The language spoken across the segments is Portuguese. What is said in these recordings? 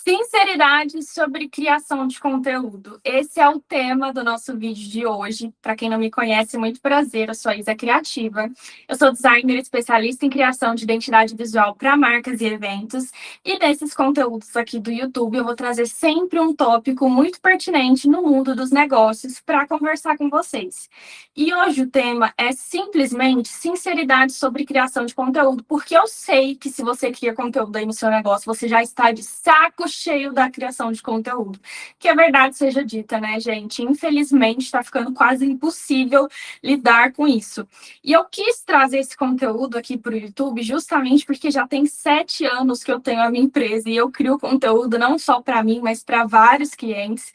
Sinceridade sobre criação de conteúdo. Esse é o tema do nosso vídeo de hoje. Para quem não me conhece, muito prazer, eu sou a Isa Criativa. Eu sou designer especialista em criação de identidade visual para marcas e eventos. E nesses conteúdos aqui do YouTube, eu vou trazer sempre um tópico muito pertinente no mundo dos negócios para conversar com vocês. E hoje o tema é simplesmente sinceridade sobre criação de conteúdo, porque eu sei que se você cria conteúdo aí no seu negócio, você já está de saco cheio da criação de conteúdo. Que a verdade seja dita, né, gente? Infelizmente, está ficando quase impossível lidar com isso. E eu quis trazer esse conteúdo aqui para o YouTube justamente porque já tem 7 anos que eu tenho a minha empresa e eu crio conteúdo não só para mim, mas para vários clientes.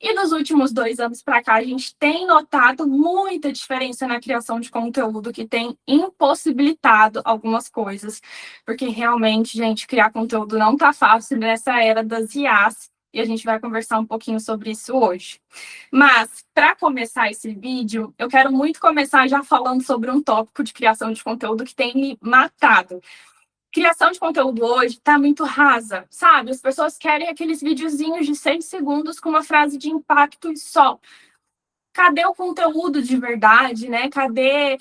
E nos últimos 2 anos para cá, a gente tem notado muita diferença na criação de conteúdo, que tem impossibilitado algumas coisas. Porque realmente, gente, criar conteúdo não tá fácil nessa era das IAs. E a gente vai conversar um pouquinho sobre isso hoje. Mas, para começar esse vídeo, eu quero muito começar já falando sobre um tópico de criação de conteúdo que tem me matado. Criação de conteúdo hoje está muito rasa, sabe? As pessoas querem aqueles videozinhos de 6 segundos com uma frase de impacto e só. Cadê o conteúdo de verdade, né? Cadê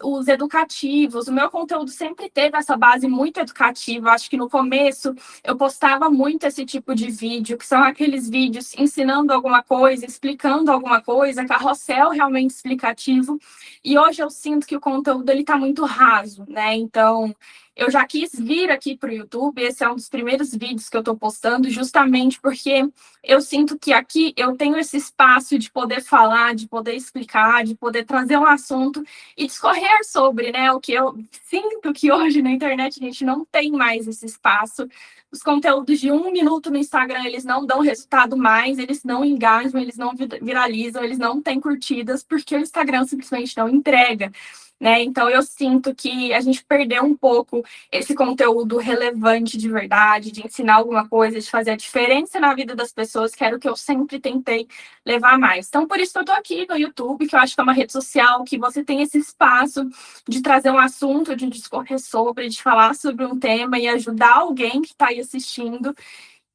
os educativos? O meu conteúdo sempre teve essa base muito educativa. Acho que no começo eu postava muito esse tipo de vídeo, que são aqueles vídeos ensinando alguma coisa, explicando alguma coisa, carrossel realmente explicativo. E hoje eu sinto que o conteúdo ele está muito raso, né? Então, eu já quis vir aqui para o YouTube. Esse é um dos primeiros vídeos que eu estou postando, justamente porque eu sinto que aqui eu tenho esse espaço de poder falar, de poder explicar, de poder trazer um assunto e discorrer sobre, né? O que eu sinto que hoje na internet a gente não tem mais esse espaço. Os conteúdos de 1 minuto no Instagram, eles não dão resultado mais, eles não engajam, eles não viralizam, eles não têm curtidas, porque o Instagram simplesmente não entrega. Né? Então, eu sinto que a gente perdeu um pouco esse conteúdo relevante de verdade, de ensinar alguma coisa, de fazer a diferença na vida das pessoas, que era o que eu sempre tentei levar mais. Então, por isso que eu estou aqui no YouTube, que eu acho que é uma rede social, que você tem esse espaço de trazer um assunto, de discorrer sobre, de falar sobre um tema e ajudar alguém que está aí assistindo.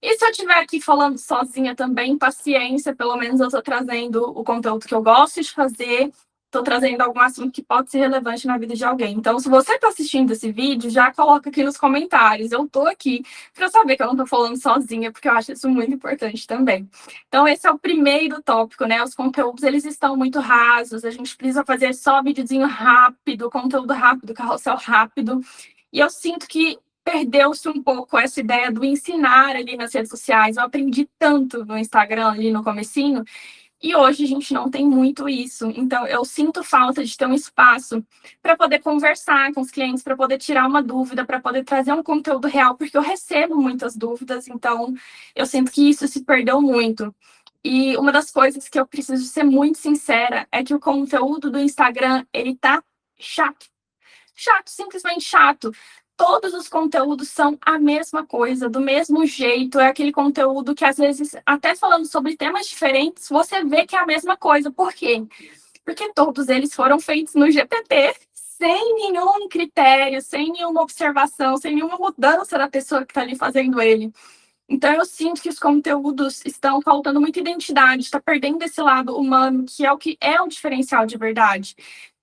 E se eu estiver aqui falando sozinha também, paciência, pelo menos eu estou trazendo o conteúdo que eu gosto de fazer, estou trazendo algum assunto que pode ser relevante na vida de alguém. Então, se você está assistindo esse vídeo, já coloca aqui nos comentários. Eu estou aqui para saber que eu não estou falando sozinha, porque eu acho isso muito importante também. Então, esse é o primeiro tópico, né? Os conteúdos, eles estão muito rasos, a gente precisa fazer só videozinho rápido, conteúdo rápido, carrossel rápido. E eu sinto que perdeu-se um pouco essa ideia do ensinar ali nas redes sociais. Eu aprendi tanto no Instagram ali no comecinho, e hoje a gente não tem muito isso. Então, eu sinto falta de ter um espaço para poder conversar com os clientes, para poder tirar uma dúvida, para poder trazer um conteúdo real, porque eu recebo muitas dúvidas, então eu sinto que isso se perdeu muito. E uma das coisas que eu preciso ser muito sincera é que o conteúdo do Instagram, ele tá chato. Chato, simplesmente chato. Todos os conteúdos são a mesma coisa, do mesmo jeito. É aquele conteúdo que, às vezes, até falando sobre temas diferentes, você vê que é a mesma coisa. Por quê? Porque todos eles foram feitos no GPT, sem nenhum critério, sem nenhuma observação, sem nenhuma mudança da pessoa que está ali fazendo ele. Então, eu sinto que os conteúdos estão faltando muita identidade, está perdendo esse lado humano, que é o diferencial de verdade.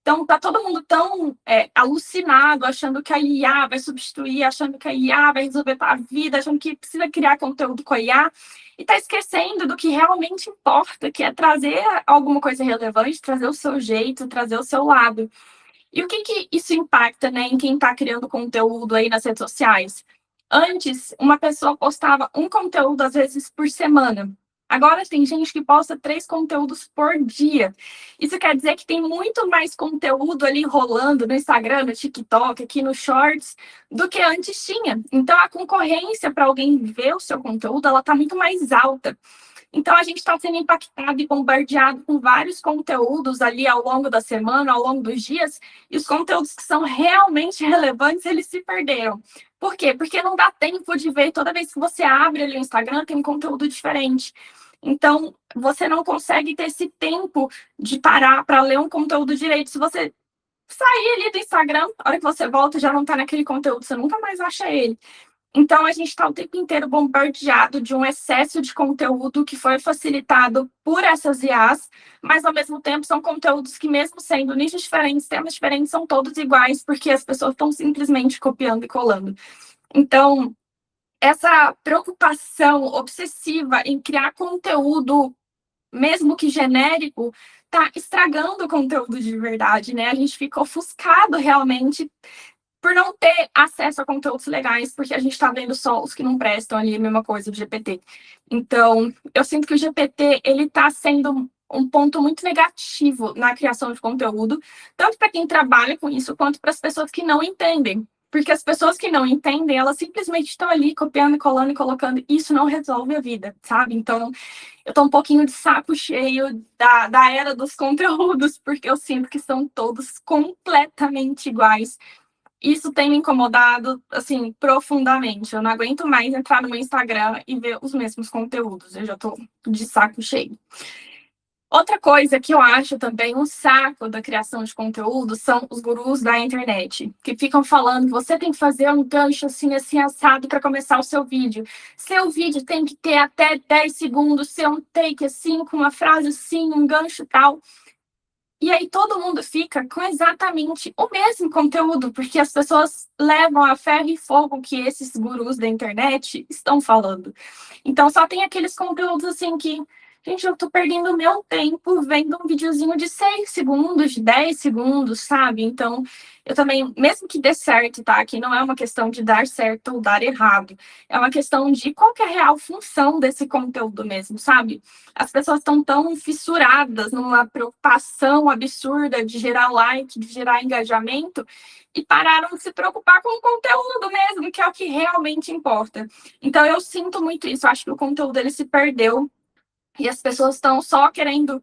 Então, tá todo mundo tão alucinado, achando que a IA vai substituir, achando que a IA vai resolver a vida, achando que precisa criar conteúdo com a IA, e tá esquecendo do que realmente importa, que é trazer alguma coisa relevante, trazer o seu jeito, trazer o seu lado. E o que isso impacta, né, em quem está criando conteúdo aí nas redes sociais? Antes, uma pessoa postava um conteúdo, às vezes, por semana. Agora tem gente que posta 3 conteúdos por dia. Isso quer dizer que tem muito mais conteúdo ali rolando no Instagram, no TikTok, aqui no Shorts, do que antes tinha. Então, a concorrência para alguém ver o seu conteúdo, ela está muito mais alta. Então, a gente está sendo impactado e bombardeado com vários conteúdos ali ao longo da semana, ao longo dos dias, e os conteúdos que são realmente relevantes, eles se perderam. Por quê? Porque não dá tempo de ver, toda vez que você abre ali o Instagram, tem um conteúdo diferente. Então, você não consegue ter esse tempo de parar para ler um conteúdo direito. Se você sair ali do Instagram, a hora que você volta, já não está naquele conteúdo, você nunca mais acha ele. Então, a gente está o tempo inteiro bombardeado de um excesso de conteúdo que foi facilitado por essas IAs, mas, ao mesmo tempo, são conteúdos que, mesmo sendo nichos diferentes, temas diferentes, são todos iguais, porque as pessoas estão simplesmente copiando e colando. Então, essa preocupação obsessiva em criar conteúdo, mesmo que genérico, está estragando o conteúdo de verdade, né? A gente fica ofuscado realmente por não ter acesso a conteúdos legais, porque a gente está vendo só os que não prestam ali, a mesma coisa do GPT. Então, eu sinto que o GPT, ele está sendo um ponto muito negativo na criação de conteúdo, tanto para quem trabalha com isso, quanto para as pessoas que não entendem. Porque as pessoas que não entendem, elas simplesmente estão ali copiando, colando e colocando. E isso não resolve a vida, sabe? Então, eu tô um pouquinho de saco cheio da era dos conteúdos, porque eu sinto que são todos completamente iguais. Isso tem me incomodado, assim, profundamente. Eu não aguento mais entrar no meu Instagram e ver os mesmos conteúdos. Eu já tô de saco cheio. Outra coisa que eu acho também um saco da criação de conteúdo são os gurus da internet, que ficam falando que você tem que fazer um gancho assim assado para começar o seu vídeo. Seu vídeo tem que ter até 10 segundos, ser um take assim, com uma frase assim, um gancho tal. E aí todo mundo fica com exatamente o mesmo conteúdo, porque as pessoas levam a ferro e fogo que esses gurus da internet estão falando. Então só tem aqueles conteúdos assim que, gente, eu tô perdendo o meu tempo vendo um videozinho de 6 segundos, de 10 segundos, sabe? Então, eu também, mesmo que dê certo, tá? Que não é uma questão de dar certo ou dar errado. É uma questão de qual que é a real função desse conteúdo mesmo, sabe? As pessoas estão tão fissuradas numa preocupação absurda de gerar like, de gerar engajamento, e pararam de se preocupar com o conteúdo mesmo, que é o que realmente importa. Então, eu sinto muito isso. Eu acho que o conteúdo ele se perdeu e as pessoas estão só querendo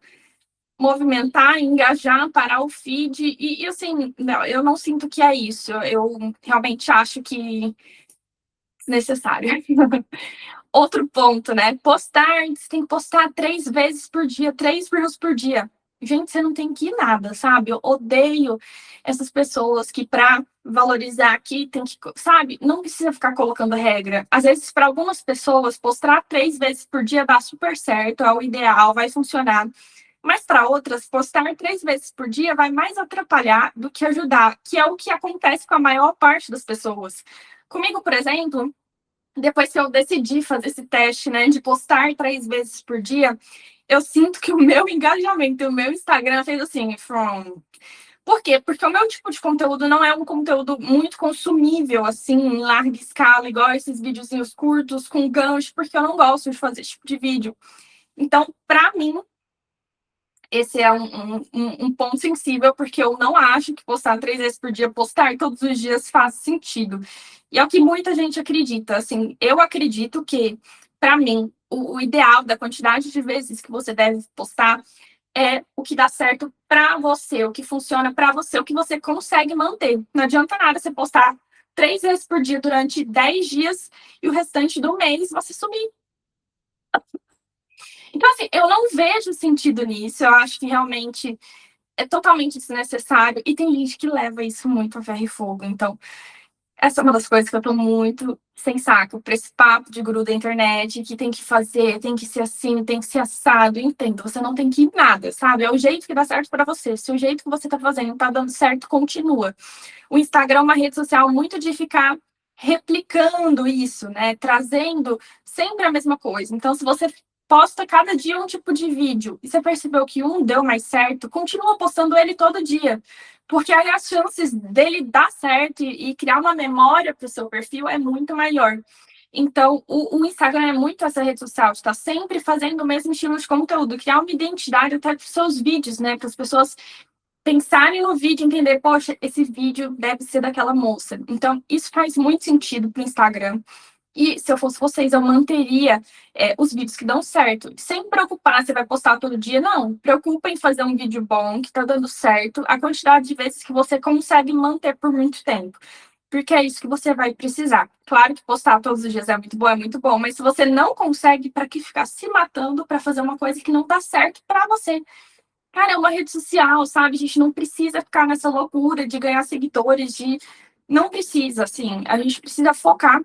movimentar, engajar, parar o feed. E assim, não, eu não sinto que é isso. Eu realmente acho que é necessário. Outro ponto, né? Postar, você tem que postar 3 vezes por dia, 3 reels por dia. Gente, você não tem que ir nada, sabe? Eu odeio essas pessoas que, para valorizar aqui, tem que, sabe? Não precisa ficar colocando regra. Às vezes, para algumas pessoas, postar 3 vezes por dia dá super certo, é o ideal, vai funcionar. Mas para outras, postar 3 vezes por dia vai mais atrapalhar do que ajudar, que é o que acontece com a maior parte das pessoas. Comigo, por exemplo, depois que eu decidi fazer esse teste, né, de postar 3 vezes por dia, eu sinto que o meu engajamento e o meu Instagram fez assim, from... Por quê? Porque o meu tipo de conteúdo não é um conteúdo muito consumível, assim, em larga escala, igual esses videozinhos curtos, com gancho, porque eu não gosto de fazer esse tipo de vídeo. Então, para mim, esse é um ponto sensível, porque eu não acho que postar 3 vezes por dia, postar todos os dias faz sentido. E é o que muita gente acredita. Assim, eu acredito que, para mim, o ideal da quantidade de vezes que você deve postar é o que dá certo para você, o que funciona para você, o que você consegue manter. Não adianta nada você postar 3 vezes por dia durante 10 dias e o restante do mês você sumir. Então, assim, eu não vejo sentido nisso. Eu acho que realmente é totalmente desnecessário. E tem gente que leva isso muito a ferro e fogo. Então, essa é uma das coisas que eu tô muito sem saco para esse papo de guru da internet, que tem que fazer, tem que ser assim, tem que ser assado. Entendo, você não tem que ir nada, sabe? É o jeito que dá certo para você. Se o jeito que você tá fazendo tá dando certo, continua. O Instagram é uma rede social muito de ficar replicando isso, né? Trazendo sempre a mesma coisa. Então, se você posta cada dia um tipo de vídeo e você percebeu que um deu mais certo, continua postando ele todo dia. Porque aí as chances dele dar certo e criar uma memória para o seu perfil é muito maior. Então, o Instagram é muito essa rede social, está sempre fazendo o mesmo estilo de conteúdo, criar uma identidade até para os seus vídeos, né? Para as pessoas pensarem no vídeo e entender, poxa, esse vídeo deve ser daquela moça. Então, isso faz muito sentido para o Instagram. E se eu fosse vocês, eu manteria os vídeos que dão certo. Sem preocupar se vai postar todo dia, não. Preocupa em fazer um vídeo bom, que está dando certo, a quantidade de vezes que você consegue manter por muito tempo. Porque é isso que você vai precisar. Claro que postar todos os dias é muito bom, mas se você não consegue, para que ficar se matando para fazer uma coisa que não dá certo para você? Cara, é uma rede social, sabe? A gente não precisa ficar nessa loucura de ganhar seguidores, de... Não precisa, assim. A gente precisa focar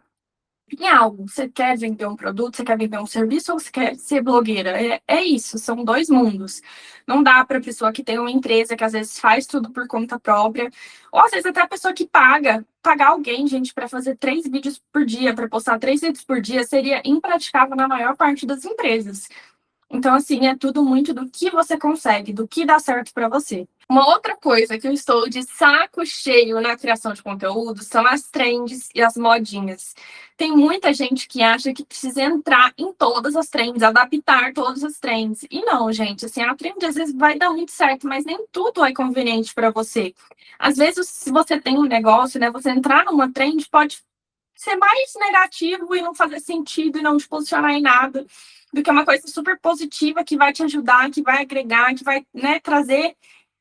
em algo. Você quer vender um produto, você quer vender um serviço ou você quer ser blogueira? É isso, são dois mundos. Não dá para a pessoa que tem uma empresa que às vezes faz tudo por conta própria, ou às vezes até a pessoa que pagar alguém, gente, para fazer 3 vídeos por dia, para postar 3 vídeos por dia, seria impraticável na maior parte das empresas. Então, assim, é tudo muito do que você consegue, do que dá certo para você. Uma outra coisa que eu estou de saco cheio na criação de conteúdo são as trends e as modinhas. Tem muita gente que acha que precisa entrar em todas as trends, adaptar todas as trends. E não, gente, assim, a trend às vezes vai dar muito certo, mas nem tudo é conveniente para você. Às vezes, se você tem um negócio, né, você entrar numa trend pode ser mais negativo e não fazer sentido e não te posicionar em nada, do que uma coisa super positiva que vai te ajudar, que vai agregar, que vai, né, trazer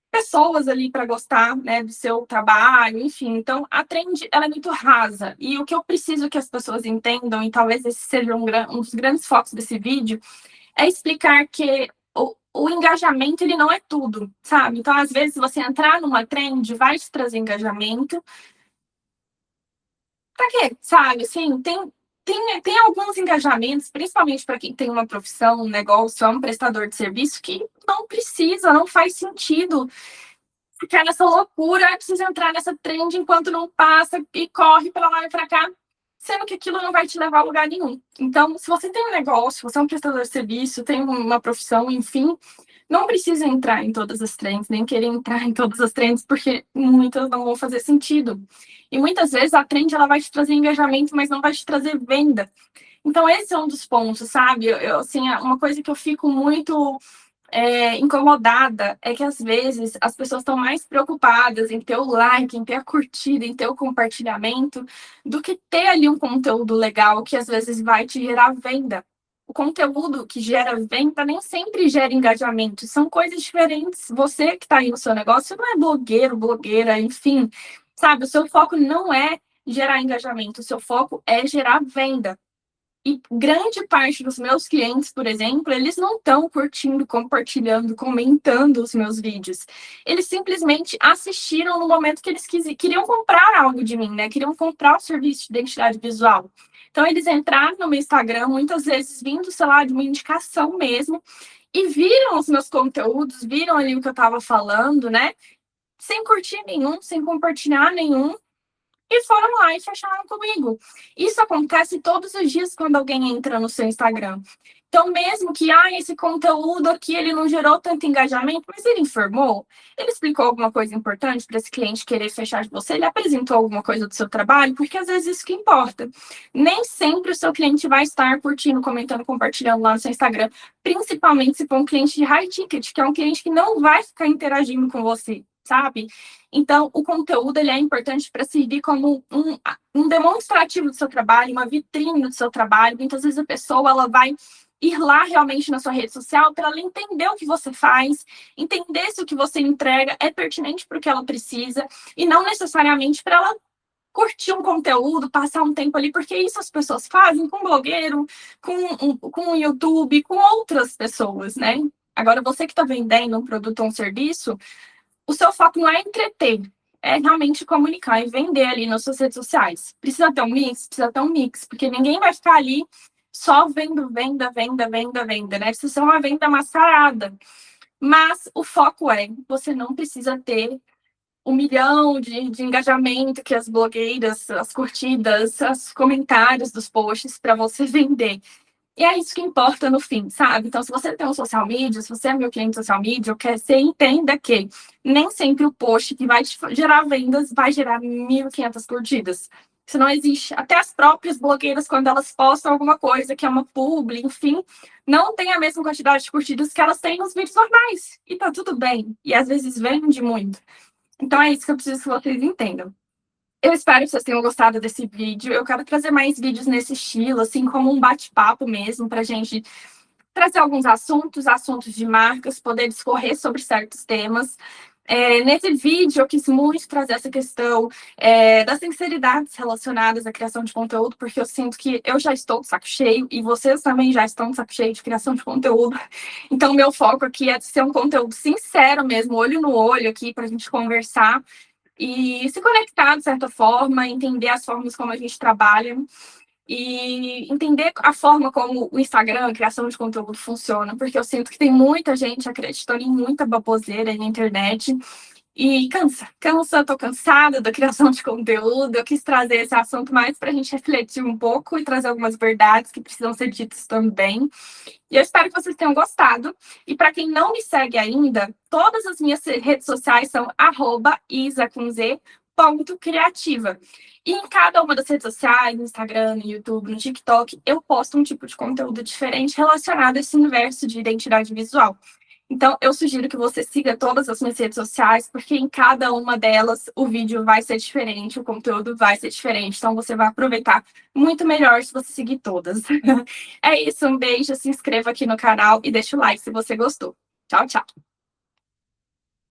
pessoas ali para gostar, né, do seu trabalho, enfim. Então, a trend, ela é muito rasa. E o que eu preciso que as pessoas entendam, e talvez esse seja um dos grandes focos desse vídeo, é explicar que o engajamento, ele não é tudo, sabe? Então, às vezes, você entrar numa trend vai te trazer engajamento. Pra quê? Sabe, assim, tem alguns engajamentos, principalmente para quem tem uma profissão, um negócio, é um prestador de serviço, que não precisa, não faz sentido ficar nessa loucura, precisa entrar nessa trend enquanto não passa e corre para lá e para cá, sendo que aquilo não vai te levar a lugar nenhum. Então, se você tem um negócio, você é um prestador de serviço, tem uma profissão, enfim, não precisa entrar em todas as trends, nem querer entrar em todas as trends, porque muitas não vão fazer sentido. E muitas vezes a trend ela vai te trazer engajamento, mas não vai te trazer venda. Então, esse é um dos pontos, sabe? Assim, uma coisa que eu fico muito incomodada é que às vezes as pessoas estão mais preocupadas em ter o like, em ter a curtida, em ter o compartilhamento, do que ter ali um conteúdo legal que às vezes vai te gerar venda. O conteúdo que gera venda nem sempre gera engajamento, são coisas diferentes. Você que está aí no seu negócio não é blogueiro, blogueira, enfim, sabe? O seu foco não é gerar engajamento, o seu foco é gerar venda. E grande parte dos meus clientes, por exemplo, eles não estão curtindo, compartilhando, comentando os meus vídeos. Eles simplesmente assistiram no momento que eles queriam comprar algo de mim, né? Queriam comprar o serviço de identidade visual. Então, eles entraram no meu Instagram, muitas vezes vindo, sei lá, de uma indicação mesmo, e viram os meus conteúdos, viram ali o que eu estava falando, né? Sem curtir nenhum, sem compartilhar nenhum, e foram lá e fecharam comigo. Isso acontece todos os dias quando alguém entra no seu Instagram. Então, mesmo que esse conteúdo aqui ele não gerou tanto engajamento, mas ele informou, ele explicou alguma coisa importante para esse cliente querer fechar de você, ele apresentou alguma coisa do seu trabalho, porque às vezes isso que importa. Nem sempre o seu cliente vai estar curtindo, comentando, compartilhando lá no seu Instagram, principalmente se for um cliente de high ticket, que é um cliente que não vai ficar interagindo com você, sabe? Então, o conteúdo ele é importante para servir como um demonstrativo do seu trabalho, uma vitrine do seu trabalho. Muitas vezes a pessoa ela vai ir lá realmente na sua rede social para ela entender o que você faz, entender se o que você entrega é pertinente para o que ela precisa, e não necessariamente para ela curtir um conteúdo, passar um tempo ali, porque isso as pessoas fazem com blogueiro, com o YouTube, com outras pessoas, né? Agora, você que está vendendo um produto ou um serviço, o seu foco não é entreter, é realmente comunicar e vender ali nas suas redes sociais. Precisa ter um mix? Precisa ter um mix, porque ninguém vai ficar ali só vendo venda, venda, venda, venda, né? Precisa ser uma venda mascarada. Mas o foco é, você não precisa ter 1 milhão de engajamento que as blogueiras, as curtidas, os comentários dos posts para você vender. E é isso que importa no fim, sabe? Então, se você tem um social media, se você é meu cliente social media, eu quero que você entenda que nem sempre o post que vai te gerar vendas vai gerar 1.500 curtidas. Isso não existe. Até as próprias blogueiras, quando elas postam alguma coisa que é uma publi, enfim, não tem a mesma quantidade de curtidas que elas têm nos vídeos normais. E tá tudo bem. E às vezes vende muito. Então, é isso que eu preciso que vocês entendam. Eu espero que vocês tenham gostado desse vídeo. Eu quero trazer mais vídeos nesse estilo, assim como um bate-papo mesmo, para a gente trazer alguns assuntos de marcas, poder discorrer sobre certos temas. Nesse vídeo, eu quis muito trazer essa questão das sinceridades relacionadas à criação de conteúdo, porque eu sinto que eu já estou de saco cheio e vocês também já estão de saco cheio de criação de conteúdo. Então, meu foco aqui é ser um conteúdo sincero mesmo, olho no olho aqui, para a gente conversar e se conectar de certa forma, entender as formas como a gente trabalha. e entender a forma como o Instagram, a criação de conteúdo funciona, porque eu sinto que tem muita gente acreditando em muita baboseira na internet e cansa, tô cansada da criação de conteúdo. Eu quis trazer esse assunto mais para a gente refletir um pouco e trazer algumas verdades que precisam ser ditas também. E eu espero que vocês tenham gostado. E para quem não me segue ainda, todas as minhas redes sociais são @isa_criativa. E em cada uma das redes sociais, no Instagram, no YouTube, no TikTok, eu posto um tipo de conteúdo diferente relacionado a esse universo de identidade visual. Então, eu sugiro que você siga todas as minhas redes sociais, porque em cada uma delas o vídeo vai ser diferente, o conteúdo vai ser diferente. Então, você vai aproveitar muito melhor se você seguir todas. É isso, um beijo, se inscreva aqui no canal e deixa o like se você gostou. Tchau, tchau.